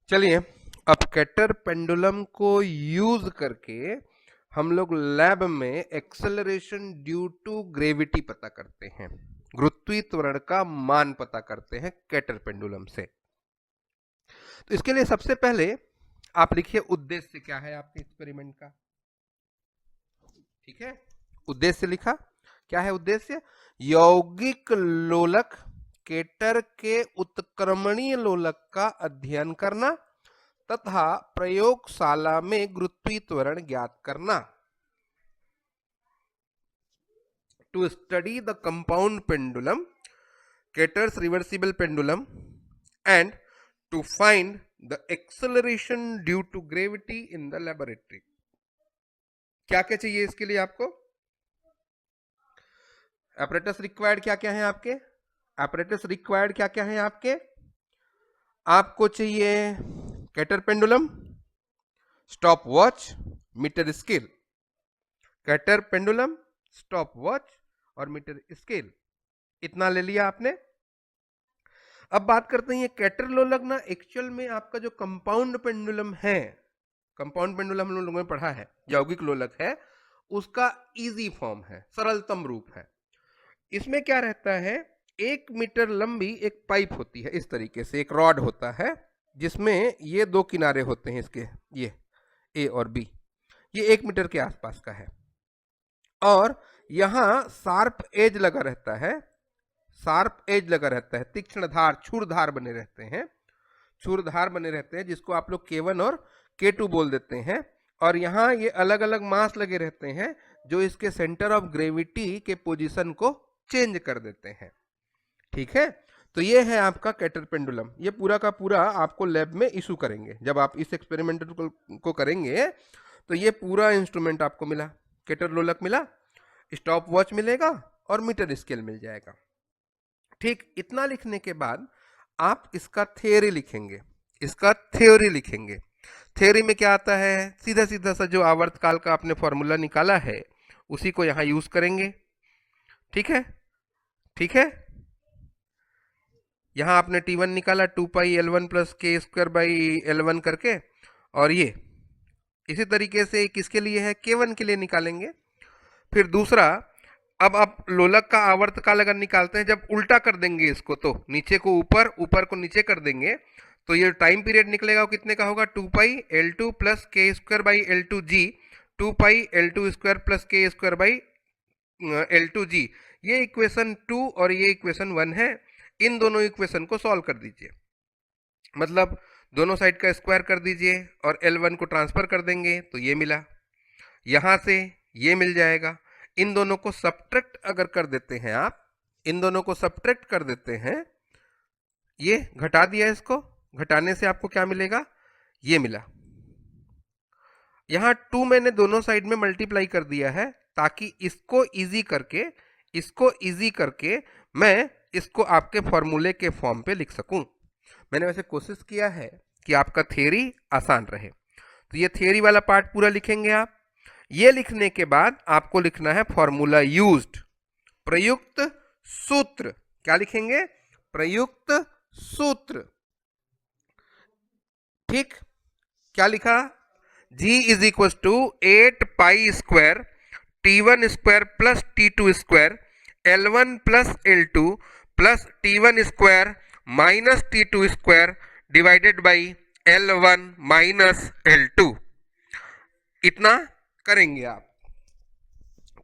चलिए, अब cater pendulum को यूज करके हम लोग लैब में एक्सेलरेशन ड्यू टू ग्रेविटी पता करते हैं, गुरुत्वीय त्वरण का मान पता करते हैं कैटर पेंडुलम से। तो इसके लिए सबसे पहले आप लिखिए उद्देश्य क्या है आपके एक्सपेरिमेंट का। ठीक है, उद्देश्य लिखा। क्या है उद्देश्य? यौगिक लोलक कैटर के उत्क्रमणीय लोलक का अध्ययन करना तथा प्रयोगशाला में गुरुत्वीय त्वरण ज्ञात करना। To study the compound pendulum, Kater's reversible pendulum and to find the acceleration due to gravity in the laboratory. क्या क्या चाहिए इसके लिए आपको? apparatus रिक्वायर्ड क्या क्या है आपके? apparatus रिक्वायर्ड क्या क्या है आपके? आपको चाहिए Kater pendulum, stop watch, metre scale. Kater pendulum, stop watch और मीटर स्केल, इतना ले लिया आपने। अब बात करते हैं ये कैटर लोलक ना एक्चुअल में आपका जो कंपाउंड पेंडुलम है, कंपाउंड पेंडुलम हम लोगों ने पढ़ा है, यौगिक लोलक है, उसका इजी फॉर्म है, सरलतम रूप है। इसमें क्या रहता है, 1 मीटर लंबी एक पाइप होती है, इस तरीके से एक रॉड होता है जिसमें ये दो किनारे होते हैं इसके, ये ए और बी, ये 1 मीटर के आसपास का है और यहां शार्प एज लगा रहता है, शार्प एज लगा रहता है, तीक्ष्ण धार, छुरधार बने रहते हैं, छुरधार बने रहते हैं जिसको आप लोग K1 और K2 बोल देते हैं। और यहाँ ये अलग अलग मास लगे रहते हैं जो इसके सेंटर ऑफ ग्रेविटी के पोजीशन को चेंज कर देते हैं। ठीक है, तो ये है आपका कैटर पेंडुलम। ये पूरा का पूरा आपको लैब में इशू करेंगे, जब आप इस एक्सपेरिमेंट को करेंगे तो ये पूरा इंस्ट्रूमेंट आपको मिला, कैटर लोलक मिला, स्टॉप वॉच मिलेगा और मीटर स्केल मिल जाएगा। ठीक, इतना लिखने के बाद आप इसका थ्योरी लिखेंगे, इसका थ्योरी लिखेंगे। थ्योरी में क्या आता है, सीधा सीधा सा जो आवर्तकाल का आपने फॉर्मूला निकाला है उसी को यहां यूज करेंगे। ठीक है, ठीक है, यहां आपने T1 निकाला 2 पाई L1 plus K square by L1 करके, और ये इसी तरीके से किसके लिए है, K1 के लिए निकालेंगे। फिर दूसरा, अब आप लोलक का आवर्तकाल अगर निकालते हैं, जब उल्टा कर देंगे इसको तो नीचे को ऊपर, ऊपर को नीचे कर देंगे तो ये टाइम पीरियड निकलेगा वो कितने का होगा, 2 pi L2 plus K square by L2 G, 2 pi L2 square plus K square by L2 G. ये इक्वेशन 2 और ये इक्वेशन 1 है। इन दोनों इक्वेशन को सॉल्व कर दीजिए, मतलब दोनों साइड का स्क्वायर कर दीजिए और L1 को ट्रांसफर कर देंगे तो ये मिला, यहां से ये मिल जाएगा। इन दोनों को सब्ट्रैक्ट अगर कर देते हैं आप, इन दोनों को सब्ट्रैक्ट कर देते हैं, ये घटा दिया, इसको घटाने से आपको क्या मिलेगा, ये मिला। यहां 2 मैंने दोनों साइड में मल्टीप्लाई कर दिया है ताकि इसको इजी करके, इसको इजी करके मैं इसको आपके फॉर्मूले के फॉर्म पे लिख सकूं। मैंने वैसे कोशिश किया है कि आपका थ्योरी आसान रहे। तो ये थ्योरी वाला पार्ट पूरा लिखेंगे आप। ये लिखने के बाद आपको लिखना है फॉर्मूला यूज्ड, प्रयुक्त सूत्र। क्या लिखेंगे, प्रयुक्त सूत्र। ठीक, क्या लिखा, G is equal to 8 pi square T1 square plus T2 square L1 plus L2 plus T1 square minus T2 square divided by L1 minus L2। इतना करेंगे आप।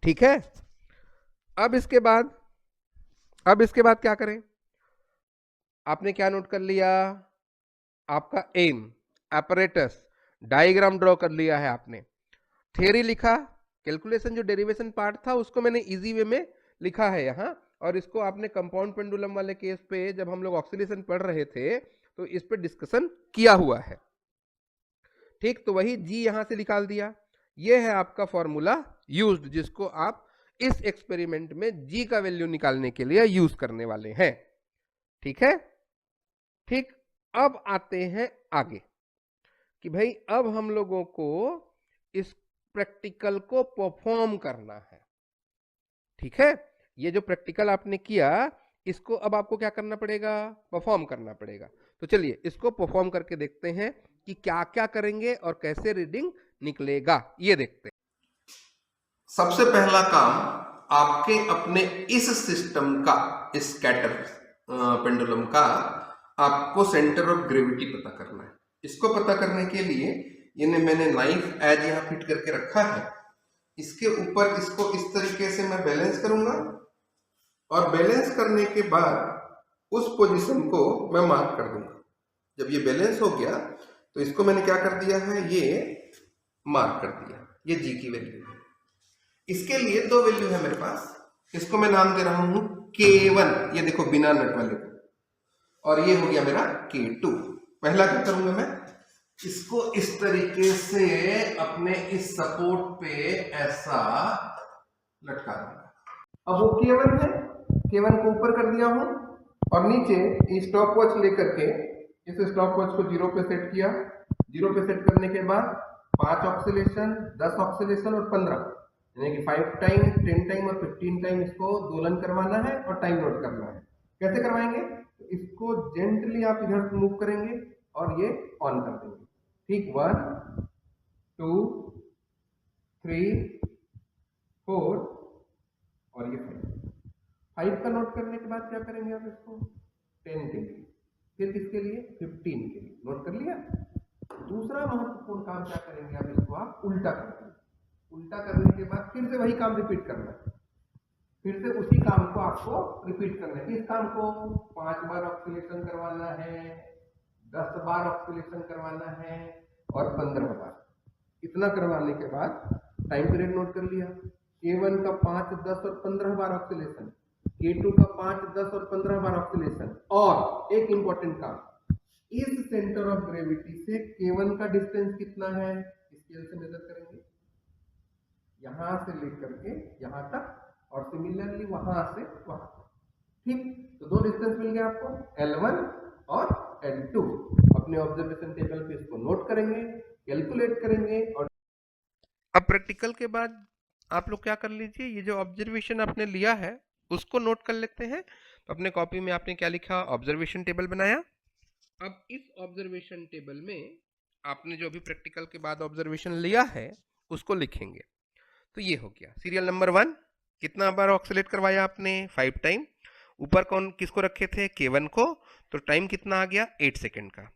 ठीक है, अब इसके बाद, अब इसके बाद क्या करें, आपने क्या नोट कर लिया, आपका एम, apparatus, डायग्राम ड्रॉ कर लिया है आपने, थ्योरी लिखा, कैलकुलेशन जो डेरिवेशन पार्ट था उसको मैंने इजी वे में लिखा है यहाँ, और इसको आपने कंपाउंड पेंडुलम वाले केस पे जब हम लोग ऑक्सीलेशन पढ़ रहे थे तो इस पे डिस्कशन किया हुआ है। ठीक, तो वही जी यहां से निकाल दिया। ये है आपका फॉर्मूला यूज्ड, जिसको आप इस एक्सपेरिमेंट में जी का वैल्यू निकालने के लिए यूज करने वाले हैं। ठीक है, ठीक, अब आते हैं आगे कि भाई अब हम लोगों को इस प्रैक्टिकल को परफॉर्म करना है। ठीक है, ये जो प्रैक्टिकल आपने किया इसको अब आपको क्या करना पड़ेगा, परफॉर्म करना पड़ेगा। तो चलिए इसको परफॉर्म करके देखते हैं कि क्या क्या करेंगे और कैसे रीडिंग निकलेगा, ये देखते हैं। सबसे पहला काम आपके अपने इस सिस्टम का, इस स्कैटर पेंडुलम का, आपको सेंटर ऑफ ग्रेविटी पता करना है। इसको पता करने के लिए मैंने नाइफ एज यहां फिट करके रखा है। इसके ऊपर इसको इस तरीके से मैं बैलेंस करूंगा और बैलेंस करने के बाद उस पोजीशन को मैं मार्क कर दूंगा। जब ये बैलेंस हो गया तो इसको मैंने क्या कर दिया है, ये मार्क कर दिया। ये जी की वैल्यू है। इसके लिए दो वैल्यू है मेरे पास। इसको मैं नाम दे रहा हूं K1, ये देखो बिना नट वाले को, और ये हो गया मेरा K2। पहला क्या करूंगा मैं, इसको इस तरीके से अपने इस सपोर्ट पे ऐसा लटका दूंगा। अब वो K1 है, K1 को ऊपर कर दिया हूं और नीचे स्टॉप वॉच लेकर के इस स्टॉप वॉच को 0 पे सेट किया। 0 पे सेट करने के बाद 5 ऑक्सीलेशन, 10 ऑक्सीलेशन और 15, यानी कि 5 टाइम, 10 टाइम और 15 टाइम इसको दोलन करवाना है और टाइम नोट करना है। कैसे करवाएंगे, तो इसको जेंटली आप इधर मूव करेंगे और ये ऑन कर देंगे। ठीक, 1 2 3 4 और ये 5 का नोट करने के बाद क्या करेंगे आप इसको 10 के लिए, फिर किसके लिए 15 के लिए। नोट कर लिया। दूसरा महत्वपूर्ण काम क्या करेंगे आप, इसको आप उल्टा कर देंगे। उल्टा करने के बाद फिर से वही काम रिपीट करना है। फिर से उसी काम को आपको रिपीट करना है। इस काम को 5 बार ऑक्सीलेशन करवाना है, 10 बार ऑक्सीलेशन करवाना है और 15 बार। इतना करवाने के बाद टाइम पीरियड नोट कर लिया। K1 का 5, 10 और 15 बार ऑक्सीलेशन, K2 का 5, 10 और 15 बार ऑक्सीलेशन। और एक इंपॉर्टेंट काम, इस सेंटर ऑफ ग्रेविटी से K1 का डिस्टेंस कितना है, स्केल से मेजर करेंगे, यहां से लेकर के यहां तक और सिमिलरली वहां से वहां। ठीक, तो दो डिस्टेंस मिल गया आपको, L1 और L2। अपने ऑब्जर्वेशन टेबल पे इसको नोट करेंगे, कैलकुलेट करेंगे। और अब प्रैक्टिकल के बाद आप लोग क्या कर लीजिए, ये जो ऑब्जर्वेशन आपने लिया है उसको नोट कर लेते हैं। तो अपने कॉपी में आपने क्या लिखा, ऑब्जर्वेशन टेबल बनाया। अब इस ऑब्जर्वेशन टेबल में आपने जो भी प्रैक्टिकल के बाद ऑब्जर्वेशन लिया है उसको लिखेंगे। तो ये हो गया सीरियल नंबर 1, कितना बार ऑक्सीलेट करवाया आपने, 5 टाइम। ऊपर कौन किसको रखे थे, K1 को, तो टाइम कितना आ गया 8 सेकेंड का।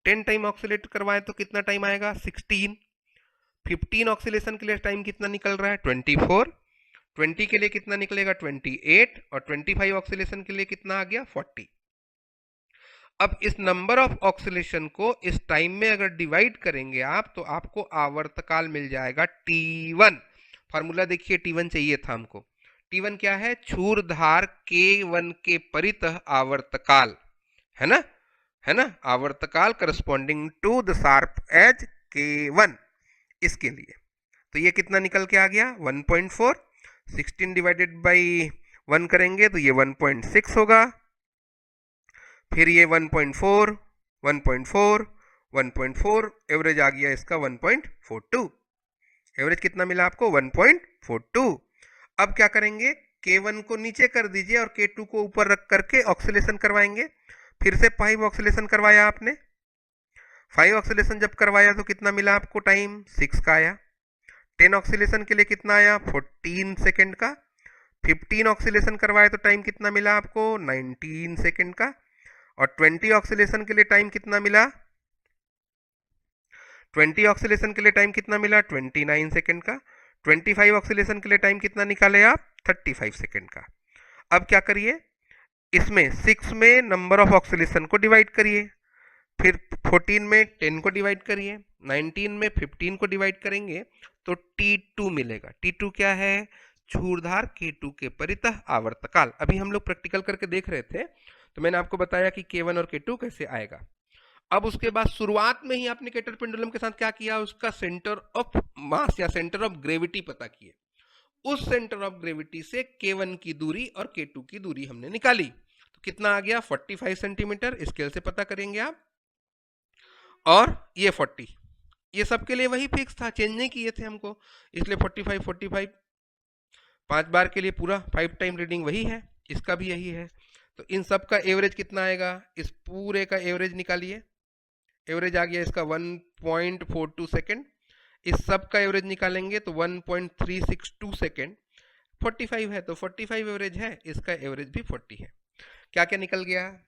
10 टाइम ऑक्सीलेट करवाए तो कितना टाइम आएगा 16। 15 ऑक्सीलेशन के लिए टाइम कितना निकल रहा है 24। 20 के लिए कितना निकलेगा 28 और 25 ऑक्सीलेशन के लिए कितना आ गया 40। अब इस नंबर ऑफ ऑक्सीलेशन को इस टाइम में अगर डिवाइड करेंगे आप तो आपको आवर्तकाल मिल जाएगा T1। फार्मूला देखिए, T1 चाहिए था हमको। T1 क्या है, क्षुरधार K1 के परितः आवर्तकाल, है ना, है ना, आवर्तकाल corresponding to the sharp edge K1, इसके लिए। तो ये कितना निकल के आ गया 1.4। 16 डिवाइडेड बाई 1 करेंगे तो ये 1.6 होगा। फिर ये 1.4, 1.4, 1.4, एवरेज आ गया इसका 1.42। एवरेज कितना मिला आपको 1.42। अब क्या करेंगे, K1 को नीचे कर दीजिए और K2 को ऊपर रख करके ऑक्सीलेशन करवाएंगे। फिर से 5 ऑक्सीलेशन करवाया आपने। 5 ऑक्सीलेशन जब करवाया तो कितना मिला आपको टाइम 6 का आया। 10 ऑक्सीलेशन के लिए कितना आया 14 सेकेंड का। 15 ऑक्सीलेशन करवाया तो टाइम कितना मिला आपको 19 सेकेंड का। और 20 ऑक्सीलेशन के लिए टाइम कितना मिला, 20 ऑक्सीलेशन के लिए टाइम कितना मिला 29 सेकेंड का। 25 ऑक्सीलेशन के लिए टाइम कितना निकाले आप 35 सेकेंड का। अब क्या करिए, इसमें 6 में नंबर ऑफ ऑक्सीलेशन को डिवाइड करिए, फिर 14 में 10 को डिवाइड करिए, 19 में 15 को डिवाइड करेंगे तो T2 मिलेगा। T2 क्या है, क्षुरधार K2 के परितः आवर्तकाल। अभी हम लोग प्रैक्टिकल करके देख रहे थे तो मैंने आपको बताया कि K1 और K2 कैसे आएगा। अब उसके बाद शुरुआत में ही आपने कैटर पेंडुलम के साथ क्या किया, उसका सेंटर ऑफ मास या सेंटर ऑफ ग्रेविटी पता किए। उस सेंटर ऑफ ग्रेविटी से K1 की दूरी और K2 की दूरी हमने निकाली तो कितना आ गया 45 सेंटीमीटर। स्केल से पता करेंगे आप। और ये 40, ये सबके लिए वही फिक्स था, चेंज नहीं किए थे हमको, इसलिए 45 45 5 बार के लिए पूरा 5 टाइम रीडिंग वही है, इसका भी यही है। तो इन सब का एवरेज कितना आएगा, इस पूरे का एवरेज निकालिए। एवरेज आ गया इसका 1.42 सेकेंड। इस सब का एवरेज निकालेंगे तो 1.362 सेकेंड। 45 है तो 45 एवरेज है, इसका एवरेज भी 40 है। क्या क्या निकल गया,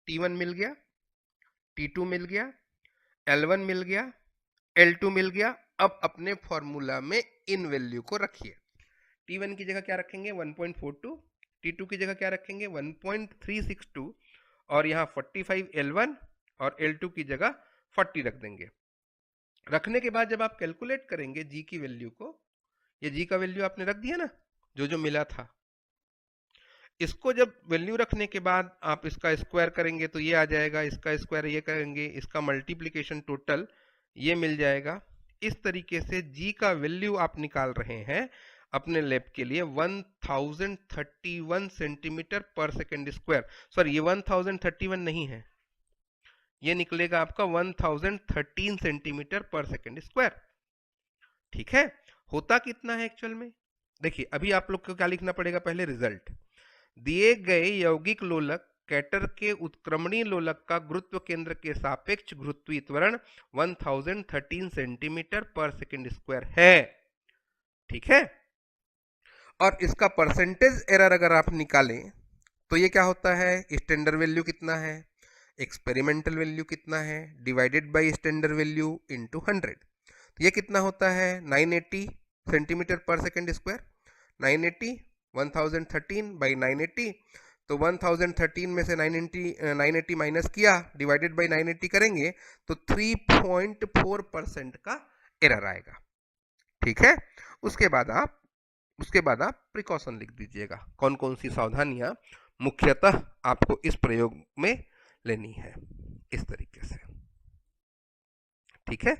T1 मिल गया, T2 मिल गया, L1 मिल गया, L2 मिल गया। अब अपने फॉर्मूला में इन वैल्यू को रखिए। T1 की जगह क्या रखेंगे 1.42, T2 की जगह क्या रखेंगे 1.362 और यहाँ 45 L1 और L2 की जगह 40 रख देंगे। रखने के बाद जब आप कैलकुलेट करेंगे जी की वैल्यू को, ये जी का वैल्यू आपने रख दिया ना जो जो मिला था, इसको जब वैल्यू रखने के बाद आप इसका स्क्वायर करेंगे तो ये आ जाएगा, इसका स्क्वायर ये करेंगे, इसका मल्टीप्लिकेशन टोटल ये मिल जाएगा। इस तरीके से जी का वैल्यू आप निकाल रहे हैं अपने लैब के लिए 1031 सेंटीमीटर पर सेकेंड स्क्वायर। सॉरी, ये 1031 नहीं है, ये निकलेगा आपका 1013 सेंटीमीटर पर सेकेंड स्क्वायर। ठीक है, होता कितना है एक्चुअल में, देखिए अभी आप लोग को क्या लिखना पड़ेगा, पहले रिजल्ट। दिए गए यौगिक लोलक कैटर के उत्क्रमणीय लोलक का गुरुत्व केंद्र के सापेक्ष गुरुत्वीय त्वरण 1013 सेंटीमीटर पर सेकेंड स्क्वायर है। ठीक है, और इसका परसेंटेज एरर अगर आप निकालें तो ये क्या होता है, स्टैंडर्ड वैल्यू कितना है, एक्सपेरिमेंटल वैल्यू कितना है, divided by standard value into 100। तो ये कितना होता है 980 सेंटीमीटर पर सेकेंड स्क्वायर। 980 1013 बाई 980, तो 1013 में से 980 माइनस किया, डिवाइडेड बाई 980 करेंगे तो 3.4% का एरर आएगा। ठीक है, उसके बाद आप प्रिकॉशन लिख दीजिएगा, कौन कौन सी सावधानियां मुख्यतः आपको इस प्रयोग में लेनी है, इस तरीके से। ठीक है,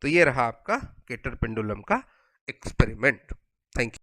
तो ये रहा आपका केटर पेंडुलम का एक्सपेरिमेंट।